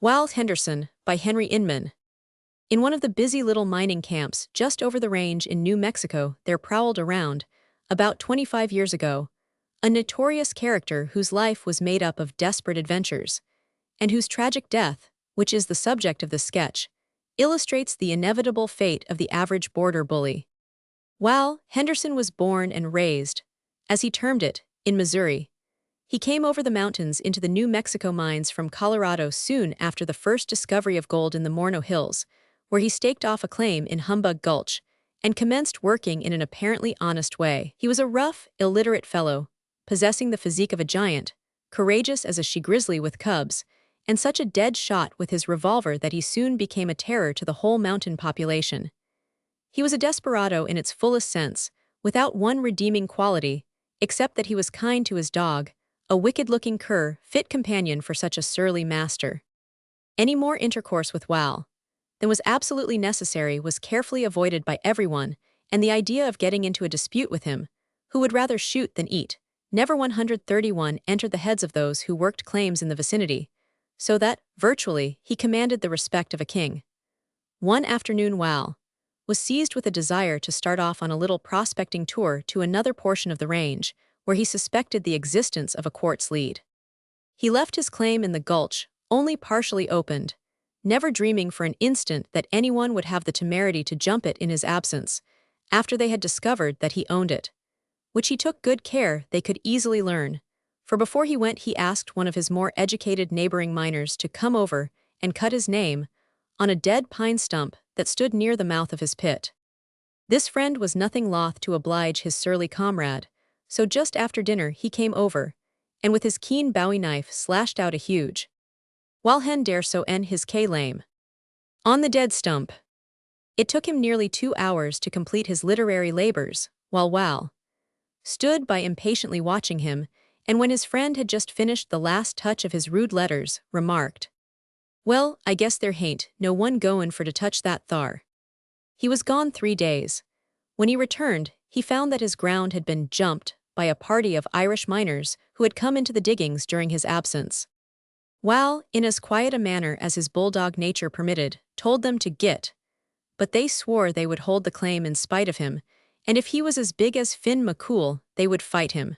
WAL Henderson by Henry Inman. In one of the busy little mining camps just over the range in New Mexico, there prowled around, about 25 years ago, a notorious character whose life was made up of desperate adventures, and whose tragic death, which is the subject of this sketch, illustrates the inevitable fate of the average border bully. WAL Henderson was born and raised, as he termed it, in Missouri. He came over the mountains into the New Mexico mines from Colorado soon after the first discovery of gold in the Morno Hills, where he staked off a claim in Humbug Gulch and commenced working in an apparently honest way. He was a rough, illiterate fellow, possessing the physique of a giant, courageous as a she-grizzly with cubs, and such a dead shot with his revolver that he soon became a terror to the whole mountain population. He was a desperado in its fullest sense, without one redeeming quality, except that he was kind to his dog, a wicked-looking cur, fit companion for such a surly master. Any more intercourse with WAL than was absolutely necessary was carefully avoided by everyone, and the idea of getting into a dispute with him, who would rather shoot than eat, never 131 entered the heads of those who worked claims in the vicinity, so that, virtually, he commanded the respect of a king. One afternoon WAL was seized with a desire to start off on a little prospecting tour to another portion of the range, where he suspected the existence of a quartz lead. He left his claim in the gulch, only partially opened, never dreaming for an instant that anyone would have the temerity to jump it in his absence, after they had discovered that he owned it, which he took good care they could easily learn, for before he went he asked one of his more educated neighboring miners to come over and cut his name on a dead pine stump that stood near the mouth of his pit. This friend was nothing loth to oblige his surly comrade, so just after dinner he came over, and with his keen bowie knife slashed out a huge "Wal hen dare so en his lame" on the dead stump. It took him nearly 2 hours to complete his literary labors, while WAL stood by impatiently watching him, and when his friend had just finished the last touch of his rude letters, remarked, "Well, I guess there hain't no one goin' for to touch that thar." He was gone 3 days. When he returned, he found that his ground had been jumped by a party of Irish miners who had come into the diggings during his absence. WAL, in as quiet a manner as his bulldog nature permitted, told them to git, but they swore they would hold the claim in spite of him, and if he was as big as Finn McCool, they would fight him.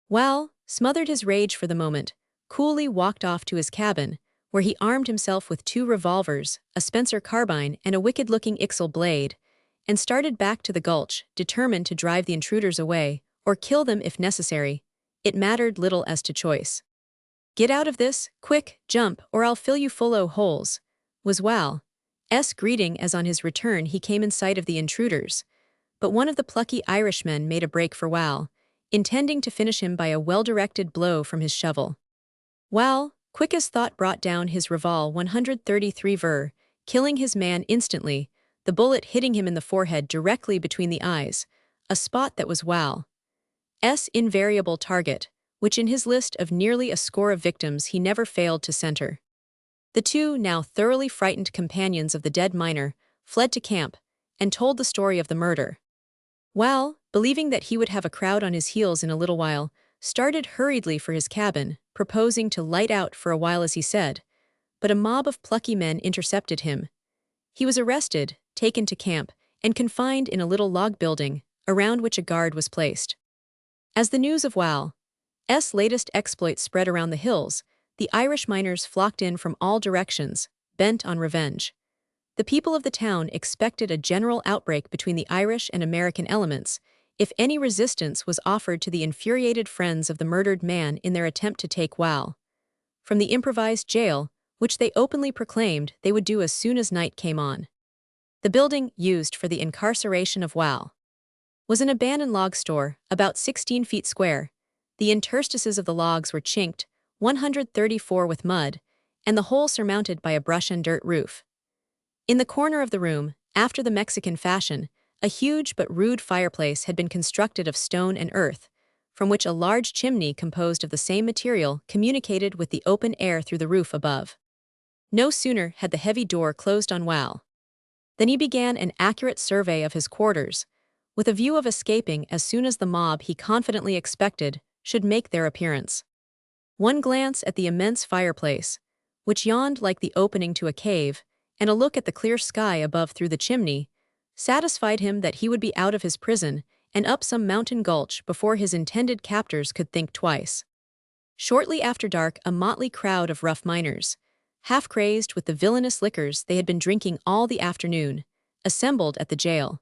WAL smothered his rage for the moment, coolly walked off to his cabin, where he armed himself with 2 revolvers, a Spencer carbine, and a wicked-looking Ixel blade, and started back to the gulch, determined to drive the intruders away, or kill them if necessary. It mattered little as to choice. "Get out of this, quick, jump, or I'll fill you full o' holes," was WAL's greeting as on his return he came in sight of the intruders. But one of the plucky Irishmen made a break for WAL, intending to finish him by a well-directed blow from his shovel. WAL, quick as thought, brought down his revol 133 ver, killing his man instantly, the bullet hitting him in the forehead directly between the eyes, a spot that was WAL's invariable target, which in his list of nearly a score of victims he never failed to center. The 2 now thoroughly frightened companions of the dead miner fled to camp and told the story of the murder. WAL, believing that he would have a crowd on his heels in a little while, started hurriedly for his cabin, proposing to light out for a while as he said, but a mob of plucky men intercepted him. He was arrested, taken to camp, and confined in a little log building, around which a guard was placed. As the news of WAL's latest exploits spread around the hills, the Irish miners flocked in from all directions, bent on revenge. The people of the town expected a general outbreak between the Irish and American elements, if any resistance was offered to the infuriated friends of the murdered man in their attempt to take WAL from the improvised jail, which they openly proclaimed they would do as soon as night came on. The building used for the incarceration of WAL was an abandoned log store, about 16 feet square. The interstices of the logs were chinked, 134 with mud, and the whole surmounted by a brush and dirt roof. In the corner of the room, after the Mexican fashion, a huge but rude fireplace had been constructed of stone and earth, from which a large chimney composed of the same material communicated with the open air through the roof above. No sooner had the heavy door closed on WAL than he began an accurate survey of his quarters, with a view of escaping as soon as the mob he confidently expected should make their appearance. One glance at the immense fireplace, which yawned like the opening to a cave, and a look at the clear sky above through the chimney, satisfied him that he would be out of his prison and up some mountain gulch before his intended captors could think twice. Shortly after dark, a motley crowd of rough miners, half crazed with the villainous liquors they had been drinking all the afternoon, assembled at the jail.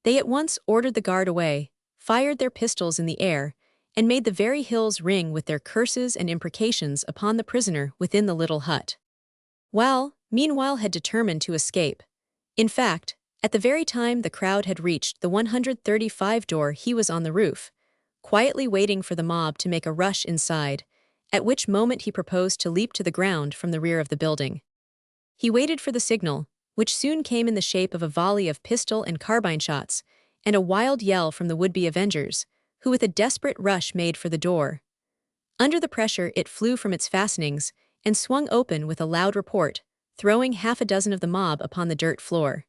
They at once ordered the guard away, fired their pistols in the air, and made the very hills ring with their curses and imprecations upon the prisoner within the little hut. WAL, meanwhile, had determined to escape. In fact, at the very time the crowd had reached the 135 door, he was on the roof, quietly waiting for the mob to make a rush inside, at which moment he proposed to leap to the ground from the rear of the building. He waited for the signal, which soon came in the shape of a volley of pistol and carbine shots, and a wild yell from the would-be avengers, who with a desperate rush made for the door. Under the pressure it flew from its fastenings and swung open with a loud report, throwing half a dozen of the mob upon the dirt floor.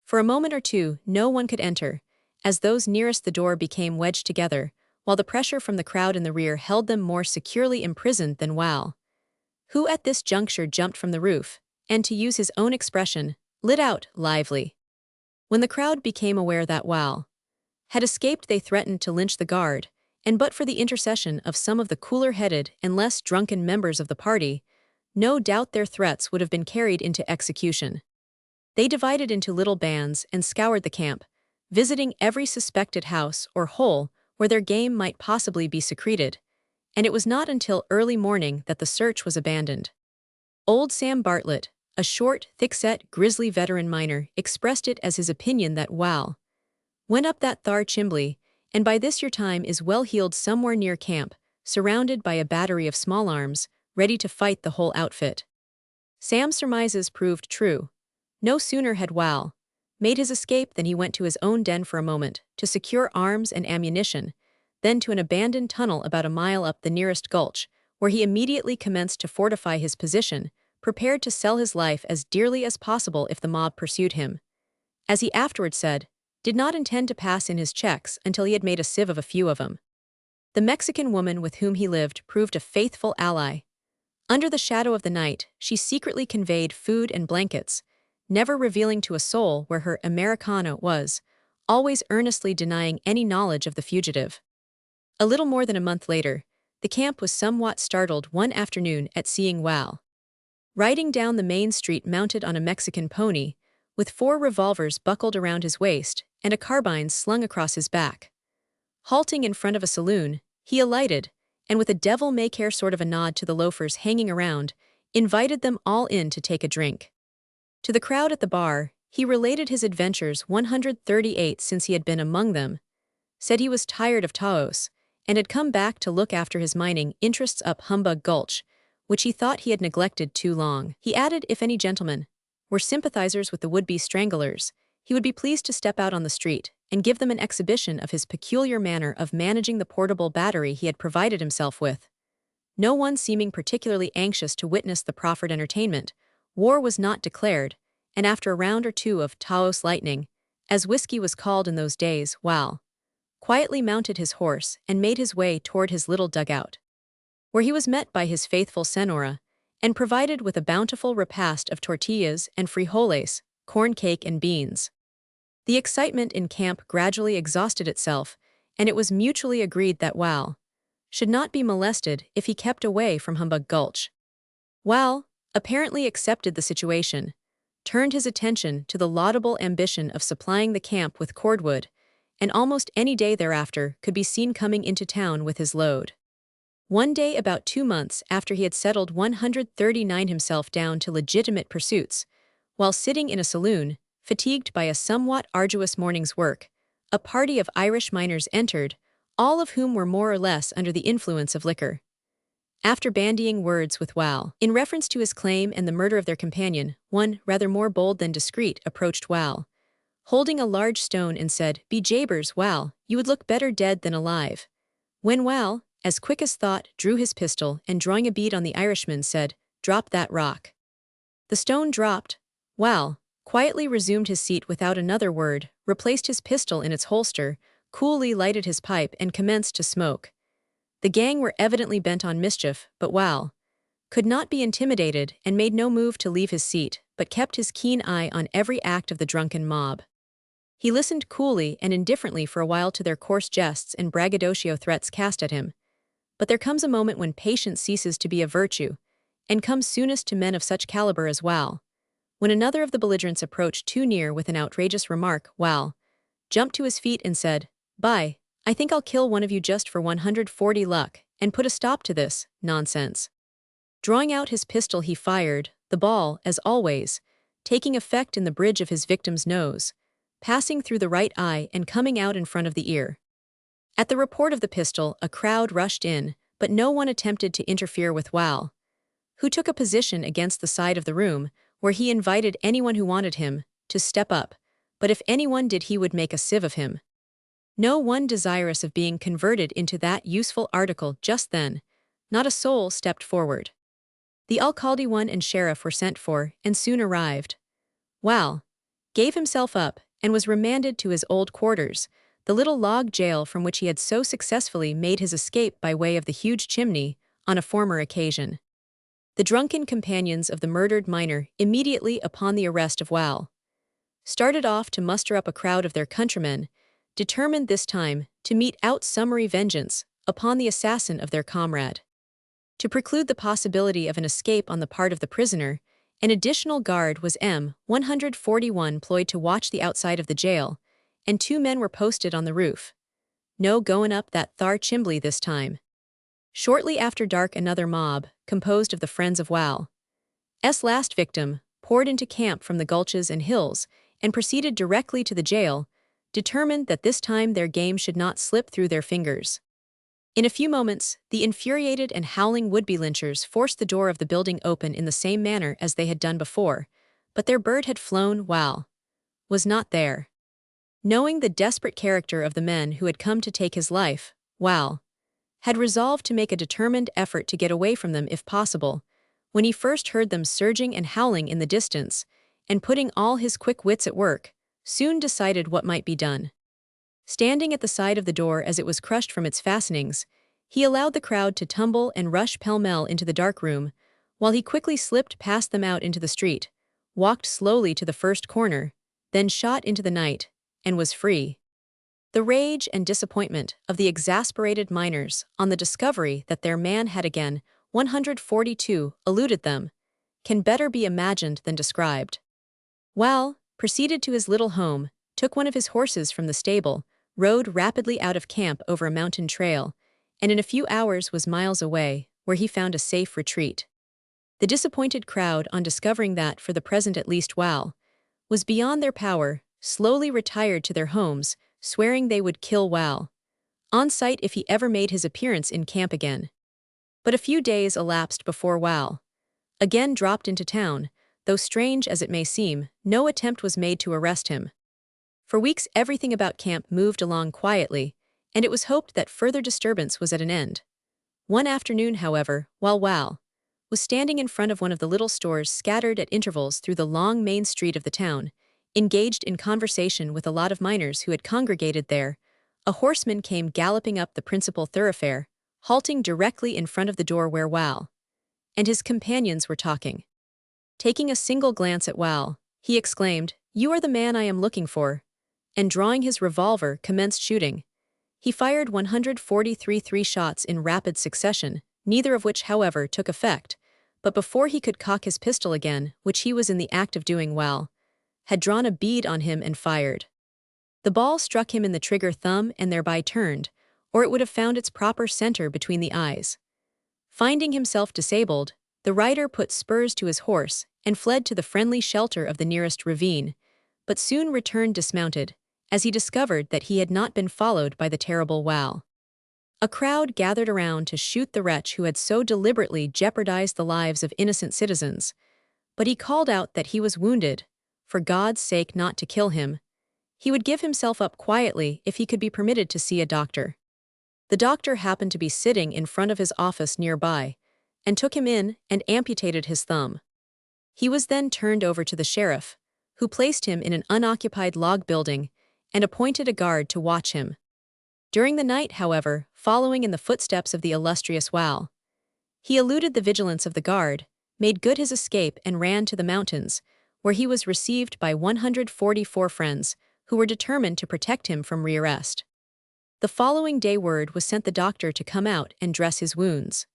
For a moment or two no one could enter, as those nearest the door became wedged together, while the pressure from the crowd in the rear held them more securely imprisoned than WAL, who at this juncture jumped from the roof, and to use his own expression, lit out lively. When the crowd became aware that WAL had escaped, they threatened to lynch the guard, and but for the intercession of some of the cooler-headed and less drunken members of the party, no doubt their threats would have been carried into execution. They divided into little bands and scoured the camp, visiting every suspected house or hole where their game might possibly be secreted, and it was not until early morning that the search was abandoned. Old Sam Bartlett, a short, thick-set, grizzly veteran miner, expressed it as his opinion that WAL went up that thar chimbley, and by this your time is well heeled somewhere near camp, surrounded by a battery of small arms, ready to fight the whole outfit. Sam's surmises proved true. No sooner had WAL made his escape than he went to his own den for a moment to secure arms and ammunition, then to an abandoned tunnel about a mile up the nearest gulch, where he immediately commenced to fortify his position, prepared to sell his life as dearly as possible if the mob pursued him. As he afterward said, did not intend to pass in his checks until he had made a sieve of a few of them. The Mexican woman with whom he lived proved a faithful ally. Under the shadow of the night, she secretly conveyed food and blankets, never revealing to a soul where her Americano was, always earnestly denying any knowledge of the fugitive. A little more than a month later, the camp was somewhat startled one afternoon at seeing WAL riding down the main street mounted on a Mexican pony, with 4 revolvers buckled around his waist and a carbine slung across his back. Halting in front of a saloon, he alighted, and with a devil-may-care sort of a nod to the loafers hanging around, invited them all in to take a drink. To the crowd at the bar, he related his adventures 138 since he had been among them, said he was tired of Taos, and had come back to look after his mining interests up Humbug Gulch, which he thought he had neglected too long. He added if any gentlemen were sympathizers with the would-be stranglers, he would be pleased to step out on the street and give them an exhibition of his peculiar manner of managing the portable battery he had provided himself with. No one seeming particularly anxious to witness the proffered entertainment, war was not declared, and after a round or two of Taos lightning, as whiskey was called in those days, WAL quietly mounted his horse and made his way toward his little dugout, where he was met by his faithful senora, and provided with a bountiful repast of tortillas and frijoles, corn cake and beans. The excitement in camp gradually exhausted itself, and it was mutually agreed that WAL should not be molested if he kept away from Humbug Gulch. WAL apparently accepted the situation, turned his attention to the laudable ambition of supplying the camp with cordwood, and almost any day thereafter could be seen coming into town with his load. One day about 2 months after he had settled 139 himself down to legitimate pursuits, while sitting in a saloon, fatigued by a somewhat arduous morning's work, a party of Irish miners entered, all of whom were more or less under the influence of liquor. After bandying words with WAL in reference to his claim and the murder of their companion, one, rather more bold than discreet, approached WAL, holding a large stone, and said, "Be jabers, WAL, you would look better dead than alive." When WAL, as quick as thought, drew his pistol and, drawing a bead on the Irishman, said, "Drop that rock." The stone dropped. WAL quietly resumed his seat without another word, replaced his pistol in its holster, coolly lighted his pipe, and commenced to smoke. The gang were evidently bent on mischief, but WAL could not be intimidated and made no move to leave his seat, but kept his keen eye on every act of the drunken mob. He listened coolly and indifferently for a while to their coarse jests and braggadocio threats cast at him. But there comes a moment when patience ceases to be a virtue, and comes soonest to men of such caliber as WAL. When another of the belligerents approached too near with an outrageous remark, WAL jumped to his feet and said, "Bye, I think I'll kill one of you just for 140 luck, and put a stop to this nonsense." Drawing out his pistol he fired, the ball, as always, taking effect in the bridge of his victim's nose, passing through the right eye and coming out in front of the ear. At the report of the pistol, a crowd rushed in, but no one attempted to interfere with WAL, who took a position against the side of the room, where he invited anyone who wanted him to step up, but if anyone did he would make a sieve of him. No one desirous of being converted into that useful article just then, not a soul stepped forward. The alcalde one and sheriff were sent for, and soon arrived. WAL gave himself up, and was remanded to his old quarters, the little log jail from which he had so successfully made his escape by way of the huge chimney on a former occasion. The drunken companions of the murdered miner, immediately upon the arrest of WAL, started off to muster up a crowd of their countrymen, determined this time to mete out summary vengeance upon the assassin of their comrade. To preclude the possibility of an escape on the part of the prisoner, an additional guard was M141 employed to watch the outside of the jail, and 2 men were posted on the roof. No goin' up that thar chimbley this time. Shortly after dark another mob, composed of the friends of WAL's last victim, poured into camp from the gulches and hills, and proceeded directly to the jail, determined that this time their game should not slip through their fingers. In a few moments, the infuriated and howling would-be lynchers forced the door of the building open in the same manner as they had done before, but their bird had flown. WAL was not there. Knowing the desperate character of the men who had come to take his life, WAL had resolved to make a determined effort to get away from them if possible, when he first heard them surging and howling in the distance, and putting all his quick wits at work, soon decided what might be done. Standing at the side of the door as it was crushed from its fastenings, he allowed the crowd to tumble and rush pell-mell into the dark room, while he quickly slipped past them out into the street, walked slowly to the first corner, then shot into the night, and was free. The rage and disappointment of the exasperated miners on the discovery that their man had again 142 eluded them can better be imagined than described. WAL proceeded to his little home, took one of his horses from the stable, rode rapidly out of camp over a mountain trail, and in a few hours was miles away, where he found a safe retreat. The disappointed crowd, on discovering that, for the present at least, WAL was beyond their power, slowly retired to their homes, swearing they would kill WAL on sight if he ever made his appearance in camp again. But a few days elapsed before WAL again dropped into town, though strange as it may seem, no attempt was made to arrest him. For weeks everything about camp moved along quietly, and it was hoped that further disturbance was at an end. One afternoon, however, while WAL was standing in front of one of the little stores scattered at intervals through the long main street of the town, engaged in conversation with a lot of miners who had congregated there, a horseman came galloping up the principal thoroughfare, halting directly in front of the door where WAL and his companions were talking. Taking a single glance at WAL, he exclaimed, "You are the man I am looking for," and drawing his revolver, commenced shooting. He fired 143 shots in rapid succession, neither of which, however, took effect, but before he could cock his pistol again, which he was in the act of doing, WAL had drawn a bead on him and fired. The ball struck him in the trigger thumb and thereby turned, or it would have found its proper center between the eyes. Finding himself disabled, the rider put spurs to his horse and fled to the friendly shelter of the nearest ravine, but soon returned dismounted, as he discovered that he had not been followed by the terrible WAL. A crowd gathered around to shoot the wretch who had so deliberately jeopardized the lives of innocent citizens, but he called out that he was wounded, for God's sake not to kill him. He would give himself up quietly if he could be permitted to see a doctor. The doctor happened to be sitting in front of his office nearby, and took him in and amputated his thumb. He was then turned over to the sheriff, who placed him in an unoccupied log building and appointed a guard to watch him. During the night, however, following in the footsteps of the illustrious WAL, He eluded the vigilance of the guard, made good his escape and ran to the mountains, where he was received by 144 friends who were determined to protect him from rearrest. The following day word was sent the doctor to come out and dress his wounds.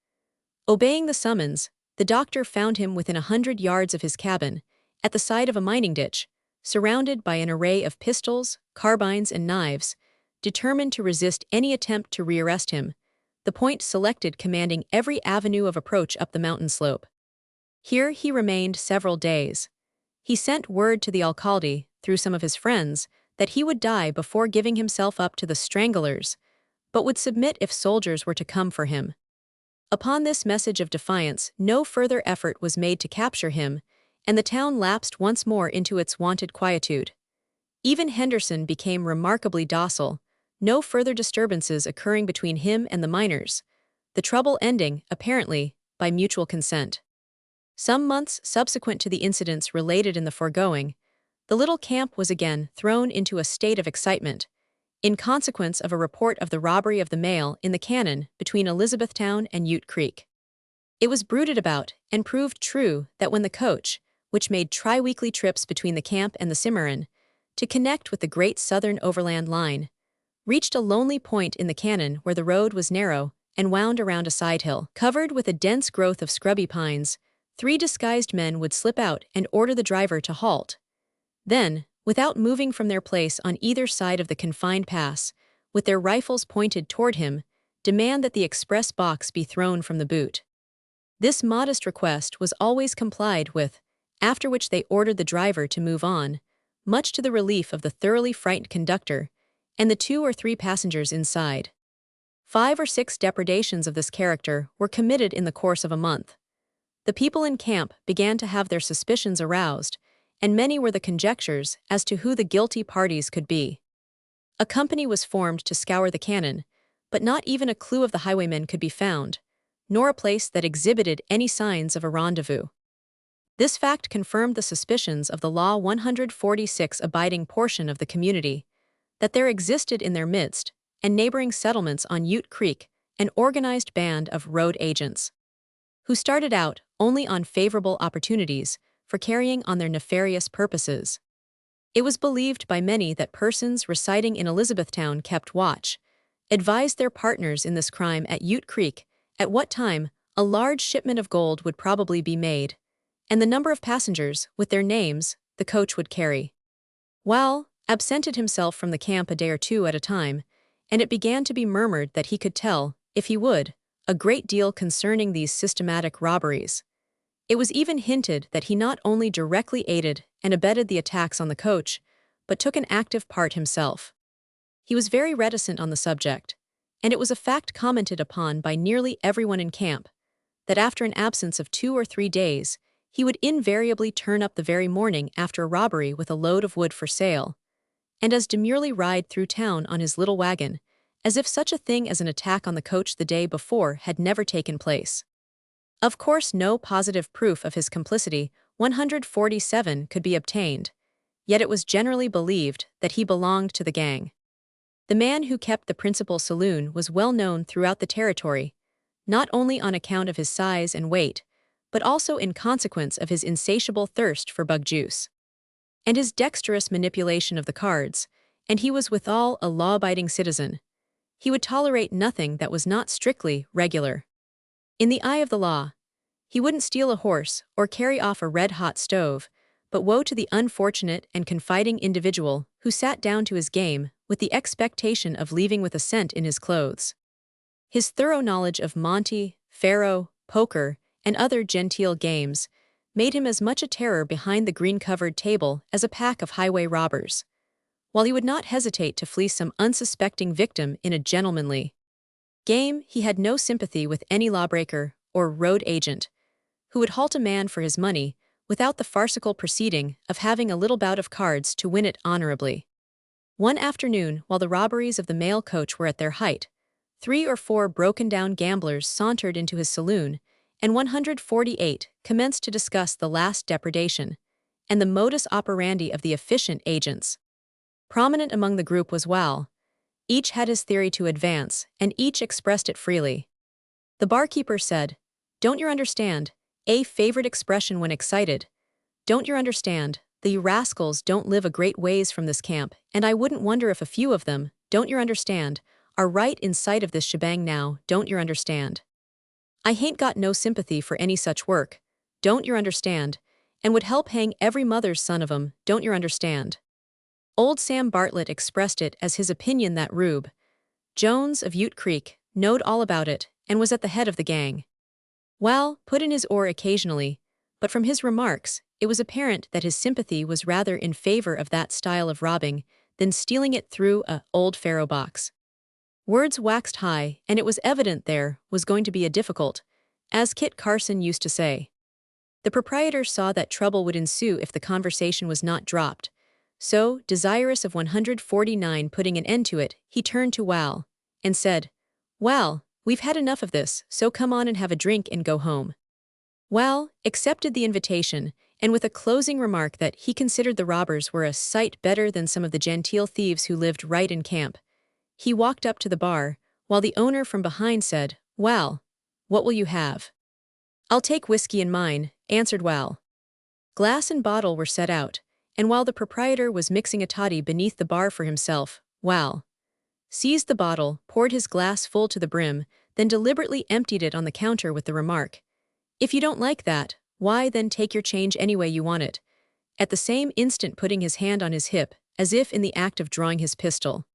Obeying the summons, the doctor found him within 100 yards of his cabin, at the side of a mining ditch, surrounded by an array of pistols, carbines, and knives, determined to resist any attempt to rearrest him, the point selected commanding every avenue of approach up the mountain slope. Here he remained several days. He sent word to the alcalde, through some of his friends, that he would die before giving himself up to the stranglers, but would submit if soldiers were to come for him. Upon this message of defiance, no further effort was made to capture him, and the town lapsed once more into its wonted quietude. Even Henderson became remarkably docile, no further disturbances occurring between him and the miners, the trouble ending, apparently, by mutual consent. Some months subsequent to the incidents related in the foregoing, the little camp was again thrown into a state of excitement, in consequence of a report of the robbery of the mail in the cannon between Elizabethtown and Ute Creek. It was bruited about and proved true that when the coach, which made tri-weekly trips between the camp and the Cimarron, to connect with the Great Southern Overland Line, reached a lonely point in the cannon where the road was narrow and wound around a side hill. Covered with a dense growth of scrubby pines, 3 disguised men would slip out and order the driver to halt. Then, without moving from their place on either side of the confined pass, with their rifles pointed toward him, demand that the express box be thrown from the boot. This modest request was always complied with, after which they ordered the driver to move on, much to the relief of the thoroughly frightened conductor and the 2 or 3 passengers inside. 5 or 6 depredations of this character were committed in the course of a month. The people in camp began to have their suspicions aroused, and many were the conjectures as to who the guilty parties could be. A company was formed to scour the cannon, but not even a clue of the highwaymen could be found, nor a place that exhibited any signs of a rendezvous. This fact confirmed the suspicions of the Law 146 abiding portion of the community, that there existed in their midst, and neighboring settlements on Ute Creek, an organized band of road agents, who started out only on favorable opportunities for carrying on their nefarious purposes. It was believed by many that persons residing in Elizabethtown kept watch, advised their partners in this crime at Ute Creek at what time a large shipment of gold would probably be made, and the number of passengers, with their names, the coach would carry. WAL absented himself from the camp a day or 2 at a time, and it began to be murmured that he could tell, if he would, a great deal concerning these systematic robberies. It was even hinted that he not only directly aided and abetted the attacks on the coach, but took an active part himself. He was very reticent on the subject, and it was a fact commented upon by nearly everyone in camp, that after an absence of 2 or 3 days, he would invariably turn up the very morning after a robbery with a load of wood for sale, and as demurely ride through town on his little wagon, as if such a thing as an attack on the coach the day before had never taken place. Of course, no positive proof of his complicity, 147, could be obtained, yet it was generally believed that he belonged to the gang. The man who kept the principal saloon was well known throughout the territory, not only on account of his size and weight, but also in consequence of his insatiable thirst for bug juice, and his dexterous manipulation of the cards, and he was withal a law-abiding citizen. He would tolerate nothing that was not strictly regular. In the eye of the law, he wouldn't steal a horse or carry off a red-hot stove, but woe to the unfortunate and confiding individual who sat down to his game with the expectation of leaving with a cent in his clothes. His thorough knowledge of Monte, faro, poker, and other genteel games made him as much a terror behind the green-covered table as a pack of highway robbers, while he would not hesitate to fleece some unsuspecting victim in a gentlemanly game. He had no sympathy with any lawbreaker or road agent who would halt a man for his money without the farcical proceeding of having a little bout of cards to win it honorably. One afternoon, while the robberies of the mail coach were at their height, 3 or 4 broken-down gamblers sauntered into his saloon, and 148 commenced to discuss the last depredation and the modus operandi of the efficient agents. Prominent among the group was WAL. Each had his theory to advance, and each expressed it freely. The barkeeper said, Don't you understand? A favorite expression when excited. Don't you understand? The rascals don't live a great ways from this camp, and I wouldn't wonder if a few of them, don't you understand, are right in sight of this shebang now, don't you understand? I hain't got no sympathy for any such work, don't you understand, and would help hang every mother's son of 'em, don't you understand? Old Sam Bartlett expressed it as his opinion that Rube Jones of Ute Creek knowed all about it and was at the head of the gang. WAL put in his oar occasionally, but from his remarks, it was apparent that his sympathy was rather in favor of that style of robbing than stealing it through a old faro box. Words waxed high, and it was evident there was going to be a difficult, as Kit Carson used to say. The proprietor saw that trouble would ensue if the conversation was not dropped, so, desirous of 149 putting an end to it, he turned to WAL and said, "WAL, we've had enough of this, so come on and have a drink and go home." WAL accepted the invitation, and with a closing remark that he considered the robbers were a sight better than some of the genteel thieves who lived right in camp, he walked up to the bar, while the owner from behind said, "WAL, what will you have?" "I'll take whiskey in mine," answered WAL. Glass and bottle were set out, and while the proprietor was mixing a toddy beneath the bar for himself, WAL seized the bottle, poured his glass full to the brim, then deliberately emptied it on the counter with the remark, "If you don't like that, why then take your change any way you want it," at the same instant putting his hand on his hip, as if in the act of drawing his pistol.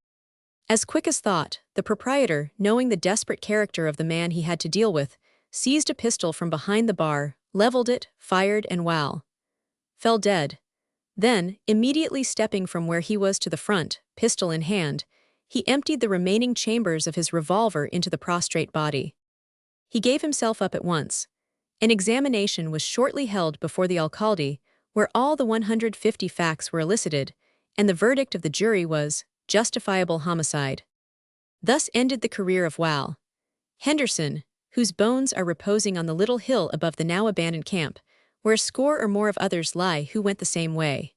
As quick as thought, the proprietor, knowing the desperate character of the man he had to deal with, seized a pistol from behind the bar, leveled it, fired, and WAL fell dead. Then, immediately stepping from where he was to the front, pistol in hand, he emptied the remaining chambers of his revolver into the prostrate body. He gave himself up at once. An examination was shortly held before the alcalde, where all the 150 facts were elicited, and the verdict of the jury was justifiable homicide. Thus ended the career of WAL Henderson, whose bones are reposing on the little hill above the now abandoned camp, where a score or more of others lie who went the same way.